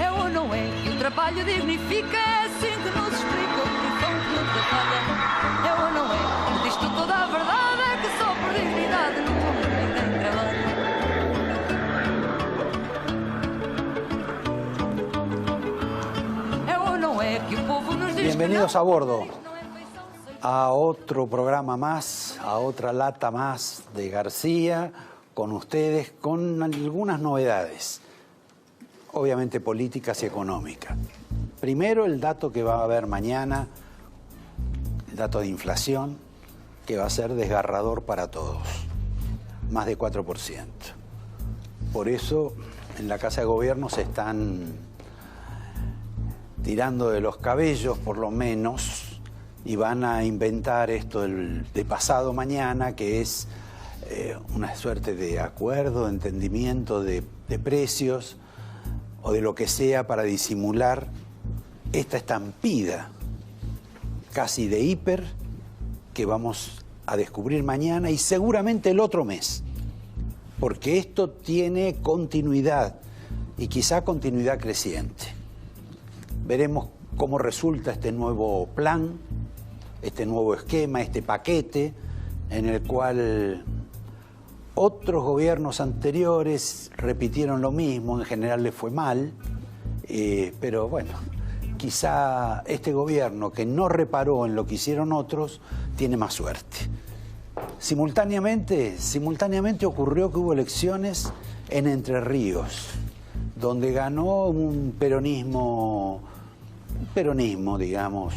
É ou não é que o trabalho dignifica? É assim que nos explica o horizonte da falha. É ou não é que diz-te toda a verdade? É que só por dignidade no mundo ninguém trabalha. É ou não é que o povo nos diz Bienvenidos que a não, bordo, isto não é feição sem... a otro programa más, a otra lata más de García, con ustedes, con algunas novedades, obviamente políticas y económicas. Primero, el dato que va a haber mañana, el dato de inflación, que va a ser desgarrador para todos, más de 4%. Por eso, en la Casa de Gobierno se están tirando de los cabellos, por lo menos, y van a inventar esto de pasado mañana, que es una suerte de acuerdo, de entendimiento de precios o de lo que sea para disimular esta estampida casi de hiper que vamos a descubrir mañana y seguramente el otro mes, porque esto tiene continuidad y quizá continuidad creciente. Veremos cómo resulta este nuevo plan, este nuevo esquema, este paquete en el cual otros gobiernos anteriores repitieron lo mismo, en general les fue mal, pero bueno, quizá este gobierno que no reparó en lo que hicieron otros tiene más suerte. Simultáneamente ocurrió que hubo elecciones en Entre Ríos, donde ganó un peronismo, digamos,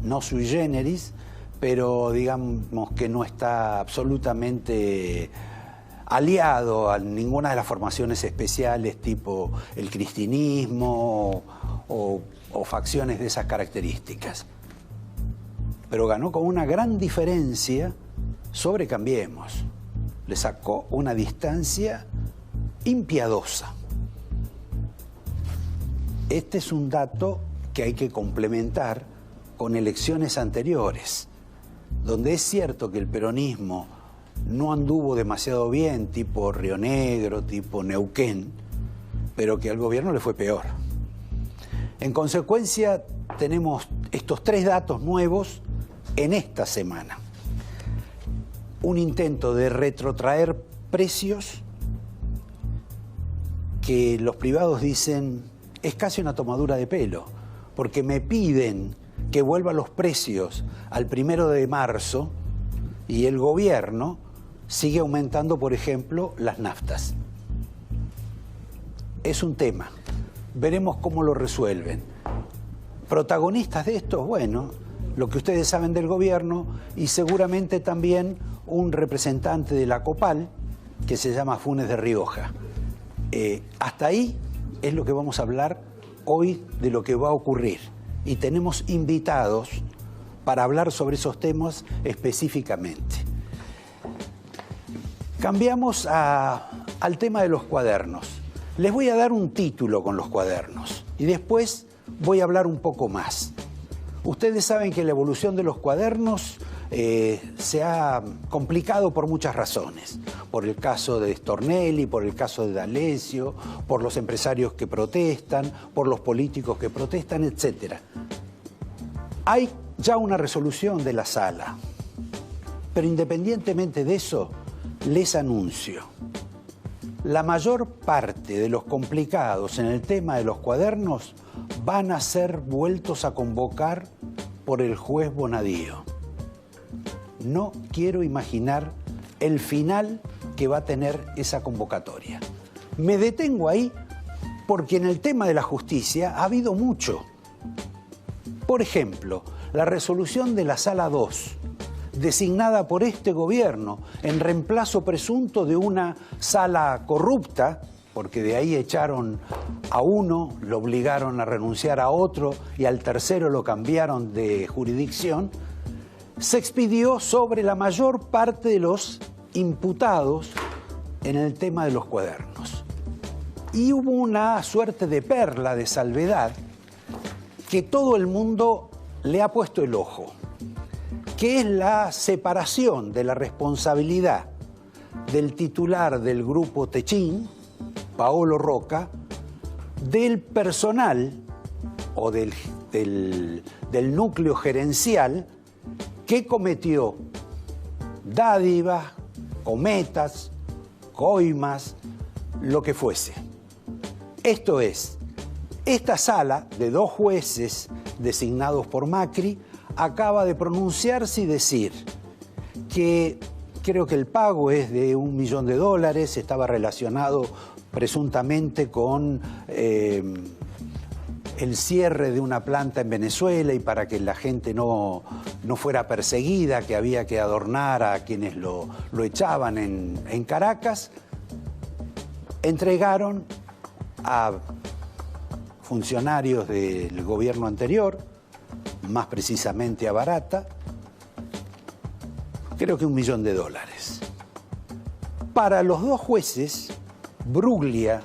no sui generis, pero digamos que no está absolutamente aliado a ninguna de las formaciones especiales tipo el cristinismo o facciones de esas características. Pero ganó con una gran diferencia sobre Cambiemos. Le sacó una distancia impiadosa. Este es un dato que hay que complementar con elecciones anteriores, donde es cierto que el peronismo no anduvo demasiado bien, tipo Río Negro, tipo Neuquén, pero que al gobierno le fue peor. En consecuencia, tenemos estos tres datos nuevos en esta semana. Un intento de retrotraer precios que los privados dicen es casi una tomadura de pelo, porque me piden que vuelvan los precios al 1 de marzo y el gobierno sigue aumentando, por ejemplo, las naftas. Es un tema. Veremos cómo lo resuelven. Protagonistas de esto, bueno, lo que ustedes saben del gobierno y seguramente también un representante de la COPAL que se llama Funes de Rioja. Hasta ahí es lo que vamos a hablar hoy de lo que va a ocurrir. Y tenemos invitados para hablar sobre esos temas específicamente. Cambiamos al tema de los cuadernos. Les voy a dar un título con los cuadernos y después voy a hablar un poco más. Ustedes saben que la evolución de los cuadernos se ha complicado por muchas razones. Por el caso de Stornelli, por el caso de D'Alessio, por los empresarios que protestan, por los políticos que protestan, etc. Hay ya una resolución de la sala, pero independientemente de eso, les anuncio. La mayor parte de los complicados en el tema de los cuadernos van a ser vueltos a convocar por el juez Bonadío. No quiero imaginar el final que va a tener esa convocatoria. Me detengo ahí porque en el tema de la justicia ha habido mucho. Por ejemplo, la resolución de la Sala 2, designada por este gobierno en reemplazo presunto de una sala corrupta, porque de ahí echaron a uno, lo obligaron a renunciar a otro y al tercero lo cambiaron de jurisdicción, se expidió sobre la mayor parte de los imputados en el tema de los cuadernos. Y hubo una suerte de perla de salvedad que todo el mundo le ha puesto el ojo, que es la separación de la responsabilidad del titular del grupo Techín, Paolo Roca, del personal o del núcleo gerencial que cometió dádivas, cometas, coimas, lo que fuese. Esto es, esta sala de 2 jueces designados por Macri acaba de pronunciarse y decir que creo que el pago es de $1 millón, estaba relacionado presuntamente con el cierre de una planta en Venezuela y para que la gente no fuera perseguida, que había que adornar a quienes lo echaban en Caracas. Entregaron a funcionarios del gobierno anterior, más precisamente a Barata, creo que $1 millón. Para los 2 jueces, Bruglia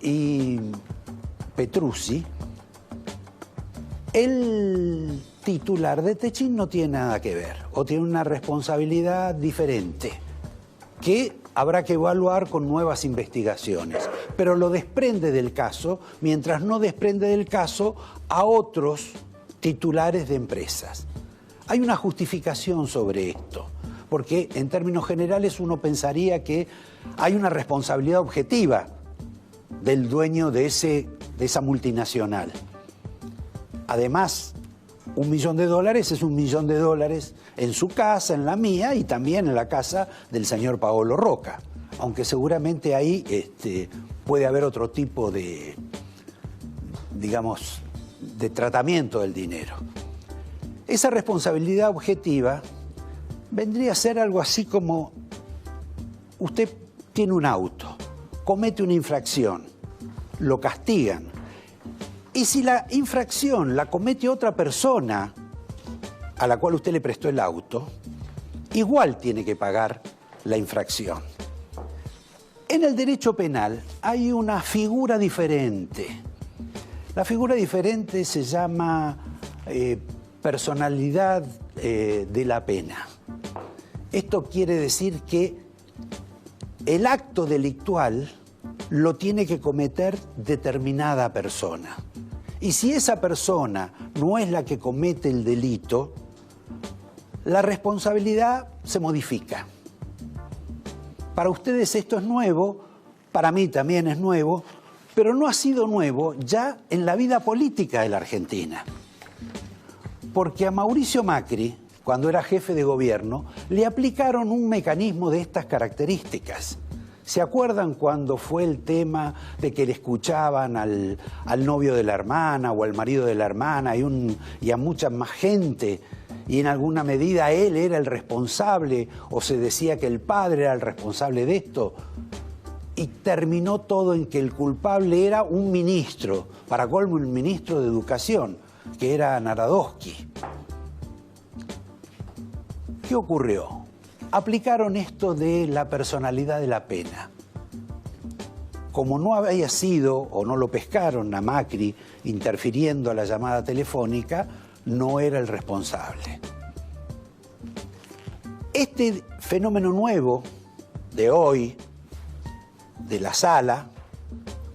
y Petruzzi, el titular de Techint no tiene nada que ver, o tiene una responsabilidad diferente, que habrá que evaluar con nuevas investigaciones, pero lo desprende del caso, mientras no desprende del caso a otros titulares de empresas. Hay una justificación sobre esto, porque en términos generales uno pensaría que hay una responsabilidad objetiva del dueño de esa multinacional. Además, $1 millón es $1 millón en su casa, en la mía y también en la casa del señor Paolo Rocca, aunque seguramente ahí puede haber otro tipo de, digamos, de tratamiento del dinero. Esa responsabilidad objetiva vendría a ser algo así como: usted tiene un auto, comete una infracción, lo castigan, y si la infracción la comete otra persona a la cual usted le prestó el auto, igual tiene que pagar la infracción. En el derecho penal hay una figura diferente. La figura diferente se llama personalidad de la pena. Esto quiere decir que el acto delictual lo tiene que cometer determinada persona. Y si esa persona no es la que comete el delito, la responsabilidad se modifica. Para ustedes esto es nuevo, para mí también es nuevo, pero no ha sido nuevo ya en la vida política de la Argentina. Porque a Mauricio Macri, cuando era jefe de gobierno, le aplicaron un mecanismo de estas características. ¿Se acuerdan cuando fue el tema de que le escuchaban al novio de la hermana o al marido de la hermana y a mucha más gente? Y en alguna medida él era el responsable, o se decía que el padre era el responsable de esto. Y terminó todo en que el culpable era un ministro, para colmo el ministro de Educación, que era Narodowski. ¿Qué ocurrió? Aplicaron esto de la personalidad de la pena. Como no había sido, o no lo pescaron a Macri interfiriendo a la llamada telefónica, no era el responsable. Este fenómeno nuevo de hoy, de la sala,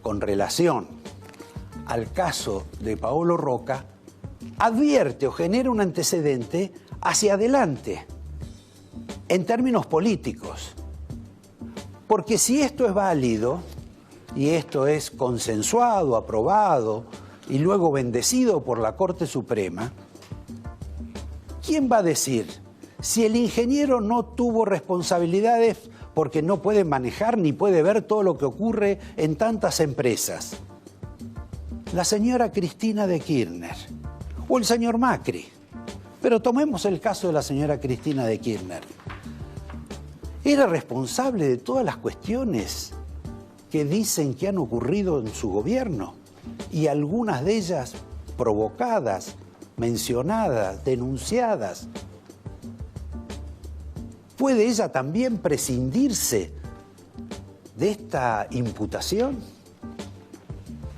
con relación al caso de Paolo Rocca, advierte o genera un antecedente hacia adelante, en términos políticos. Porque si esto es válido, y esto es consensuado, aprobado, y luego bendecido por la Corte Suprema, ¿quién va a decir si el ingeniero no tuvo responsabilidades porque no puede manejar ni puede ver todo lo que ocurre en tantas empresas? La señora Cristina de Kirchner o el señor Macri. Pero tomemos el caso de la señora Cristina de Kirchner. Era responsable de todas las cuestiones que dicen que han ocurrido en su gobierno, y algunas de ellas provocadas, mencionadas, denunciadas. ¿Puede ella también prescindirse de esta imputación?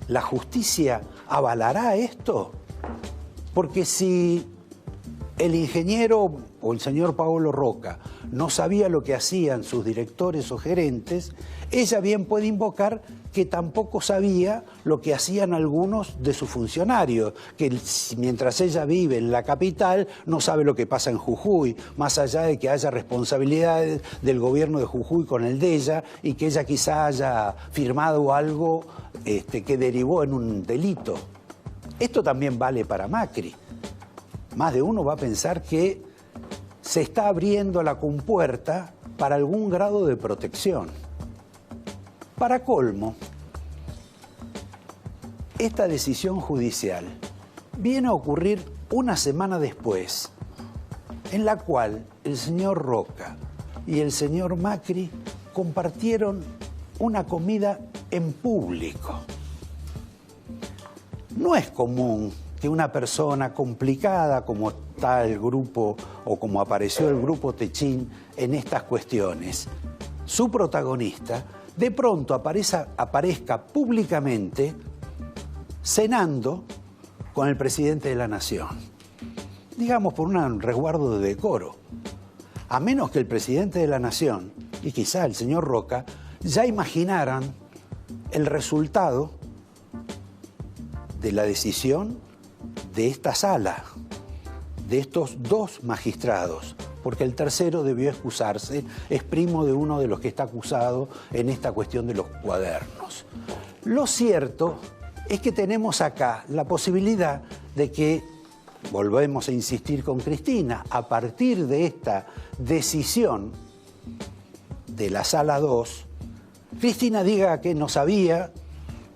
¿La justicia avalará esto? Porque si el ingeniero o el señor Paolo Rocca no sabía lo que hacían sus directores o gerentes, ella bien puede invocar que tampoco sabía lo que hacían algunos de sus funcionarios, que mientras ella vive en la capital no sabe lo que pasa en Jujuy, más allá de que haya responsabilidades del gobierno de Jujuy con el de ella y que ella quizá haya firmado algo que derivó en un delito. Esto también vale para Macri. Más de uno va a pensar que se está abriendo la compuerta para algún grado de protección. Para colmo, esta decisión judicial viene a ocurrir una semana después, en la cual el señor Roca y el señor Macri compartieron una comida en público. No es común que una persona complicada como está el grupo o como apareció el grupo Techín en estas cuestiones, su protagonista, de pronto aparezca públicamente cenando con el presidente de la Nación. Digamos, por un resguardo de decoro. A menos que el presidente de la Nación, y quizá el señor Roca, ya imaginaran el resultado de la decisión de esta sala, de estos dos magistrados, porque el tercero debió excusarse, es primo de uno de los que está acusado en esta cuestión de los cuadernos. Lo cierto es que tenemos acá la posibilidad de que, volvemos a insistir con Cristina, a partir de esta decisión de la Sala 2, Cristina diga que no sabía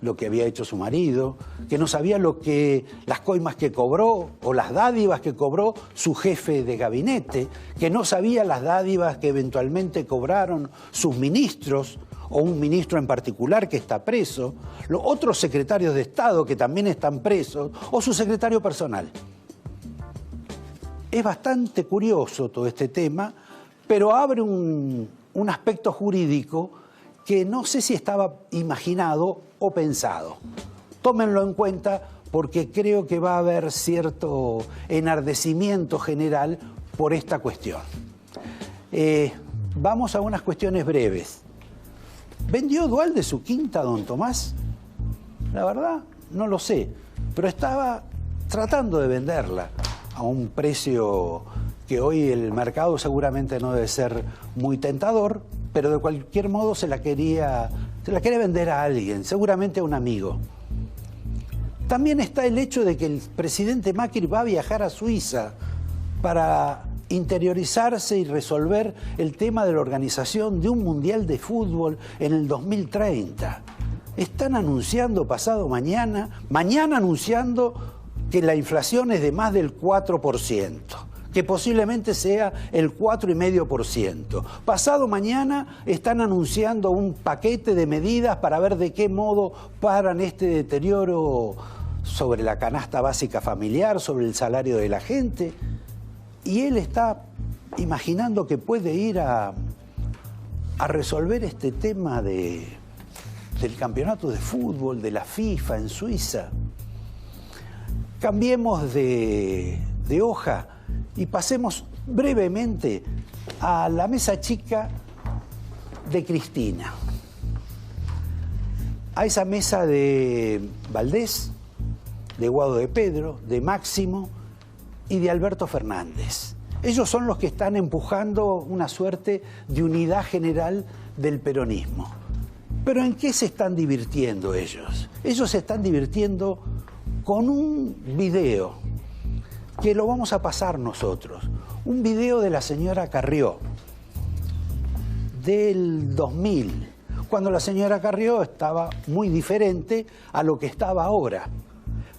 lo que había hecho su marido, que no sabía las coimas que cobró o las dádivas que cobró su jefe de gabinete, que no sabía las dádivas que eventualmente cobraron sus ministros o un ministro en particular que está preso, los otros secretarios de Estado que también están presos o su secretario personal. Es bastante curioso todo este tema, pero abre un aspecto jurídico que no sé si estaba imaginado o pensado. Tómenlo en cuenta porque creo que va a haber cierto enardecimiento general por esta cuestión. Vamos a unas cuestiones breves. ¿Vendió Duhalde su quinta, don Tomás? La verdad, no lo sé, pero estaba tratando de venderla a un precio que hoy el mercado seguramente no debe ser muy tentador, pero de cualquier modo se la quiere vender a alguien, seguramente a un amigo. También está el hecho de que el presidente Macri va a viajar a Suiza para interiorizarse y resolver el tema de la organización de un mundial de fútbol en el 2030. Están anunciando pasado mañana anunciando que la inflación es de más del 4%. Que posiblemente sea el 4,5%. Pasado mañana están anunciando un paquete de medidas para ver de qué modo paran este deterioro sobre la canasta básica familiar, sobre el salario de la gente. Y él está imaginando que puede ir a resolver este tema del campeonato de fútbol, de la FIFA en Suiza. Cambiemos de hoja y pasemos brevemente a la mesa chica de Cristina. A esa mesa de Valdés, de Guado de Pedro, de Máximo y de Alberto Fernández. Ellos son los que están empujando una suerte de unidad general del peronismo. ¿Pero en qué se están divirtiendo ellos? Ellos se están divirtiendo con un video que lo vamos a pasar nosotros. Un video de la señora Carrió, del 2000, cuando la señora Carrió estaba muy diferente a lo que estaba ahora.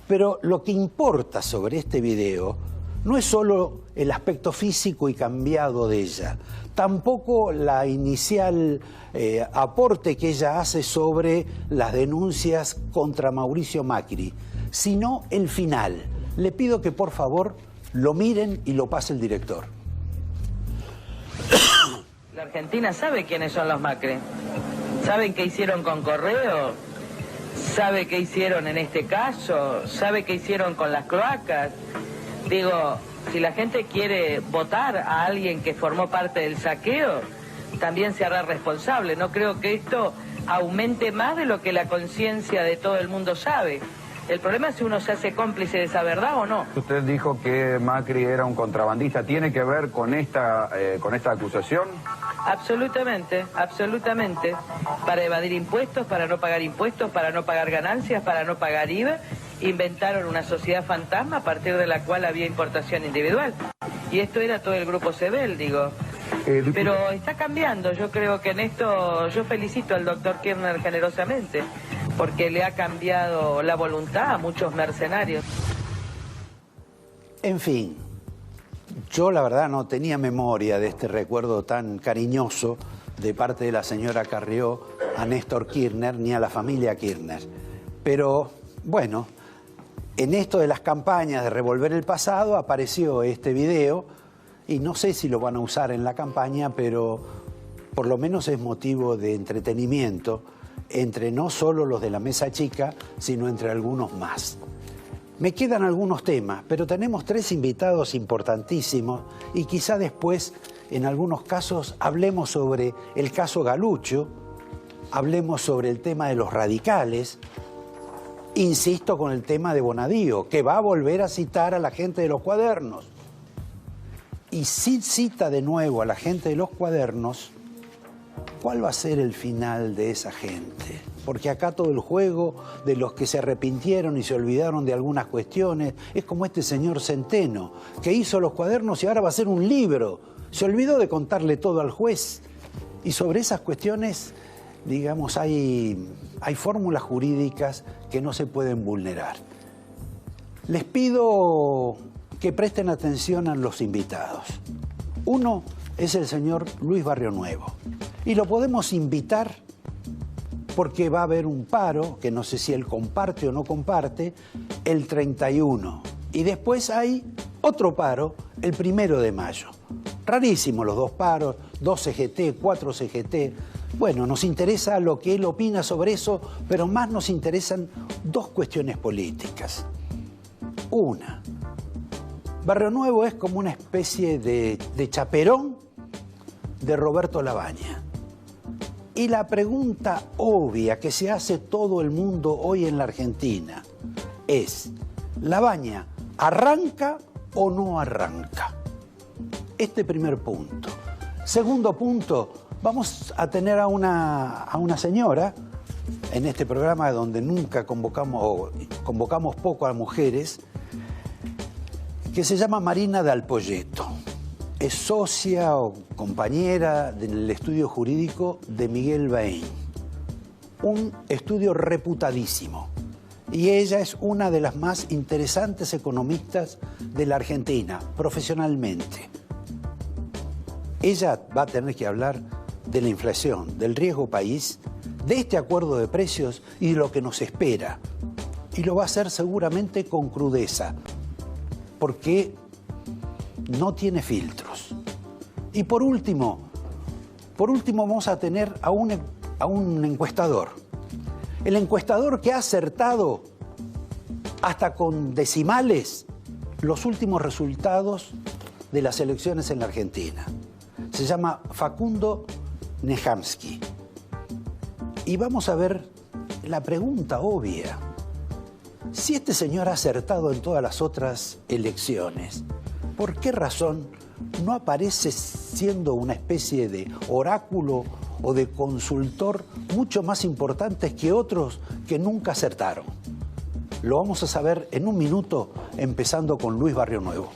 Pero lo que importa sobre este video no es solo el aspecto físico y cambiado de ella, tampoco la inicial aporte que ella hace sobre las denuncias contra Mauricio Macri, sino el final. Le pido que por favor lo miren y lo pase el director. La Argentina sabe quiénes son los Macri. ¿Saben qué hicieron con Correo? ¿Sabe qué hicieron en este caso? ¿Sabe qué hicieron con las cloacas? Digo, Si la gente quiere votar a alguien que formó parte del saqueo, también se hará responsable. No creo que esto aumente más de lo que la conciencia de todo el mundo sabe. El problema es si uno se hace cómplice de esa verdad o no. Usted dijo que Macri era un contrabandista. ¿Tiene que ver con esta acusación? Absolutamente, absolutamente. Para evadir impuestos, para no pagar impuestos, para no pagar ganancias, para no pagar IVA, inventaron una sociedad fantasma a partir de la cual había importación individual. Y esto era todo el grupo Sebel, digo. Pero está cambiando. Yo creo que en esto yo felicito al doctor Kirchner generosamente, porque le ha cambiado la voluntad a muchos mercenarios. En fin, yo la verdad no tenía memoria de este recuerdo tan cariñoso de parte de la señora Carrió a Néstor Kirchner ni a la familia Kirchner. Pero bueno, en esto de las campañas de revolver el pasado apareció este video y no sé si lo van a usar en la campaña, pero por lo menos es motivo de entretenimiento entre no solo los de la mesa chica, sino entre algunos más. Me quedan algunos temas, pero tenemos 3 invitados importantísimos y quizá después, en algunos casos, hablemos sobre el caso Galucho, hablemos sobre el tema de los radicales, insisto con el tema de Bonadío, que va a volver a citar a la gente de los cuadernos. Y si cita de nuevo a la gente de los cuadernos, ¿cuál va a ser el final de esa gente? Porque acá todo el juego de los que se arrepintieron y se olvidaron de algunas cuestiones es como este señor Centeno, que hizo los cuadernos y ahora va a hacer un libro. Se olvidó de contarle todo al juez. Y sobre esas cuestiones, digamos, hay fórmulas jurídicas que no se pueden vulnerar. Les pido que presten atención a los invitados. Uno es el señor Luis Barrionuevo. Y lo podemos invitar porque va a haber un paro, que no sé si él comparte o no comparte, el 31. Y después hay otro paro, el 1 de mayo. Rarísimo los 2 paros, 2 CGT, 4 CGT. Bueno, nos interesa lo que él opina sobre eso, pero más nos interesan 2 cuestiones políticas. Una, Barrionuevo es como una especie de chaperón de Roberto Labaña. Y la pregunta obvia que se hace todo el mundo hoy en la Argentina es, ¿Labaña arranca o no arranca? Este primer punto. Segundo punto, vamos a tener a una señora en este programa donde nunca convocamos poco a mujeres, que se llama Marina D'Alpogetto. Es socia o compañera del estudio jurídico de Miguel Bain, un estudio reputadísimo. Y ella es una de las más interesantes economistas de la Argentina, profesionalmente. Ella va a tener que hablar de la inflación, del riesgo país, de este acuerdo de precios y de lo que nos espera. Y lo va a hacer seguramente con crudeza, porque no tiene filtros. Y por último vamos a tener a un encuestador. El encuestador que ha acertado hasta con decimales los últimos resultados de las elecciones en la Argentina. Se llama Facundo Nejamsky. Y vamos a ver la pregunta obvia. Si este señor ha acertado en todas las otras elecciones, ¿por qué razón no aparece siendo una especie de oráculo o de consultor mucho más importantes que otros que nunca acertaron? Lo vamos a saber en un minuto, empezando con Luis Barrionuevo.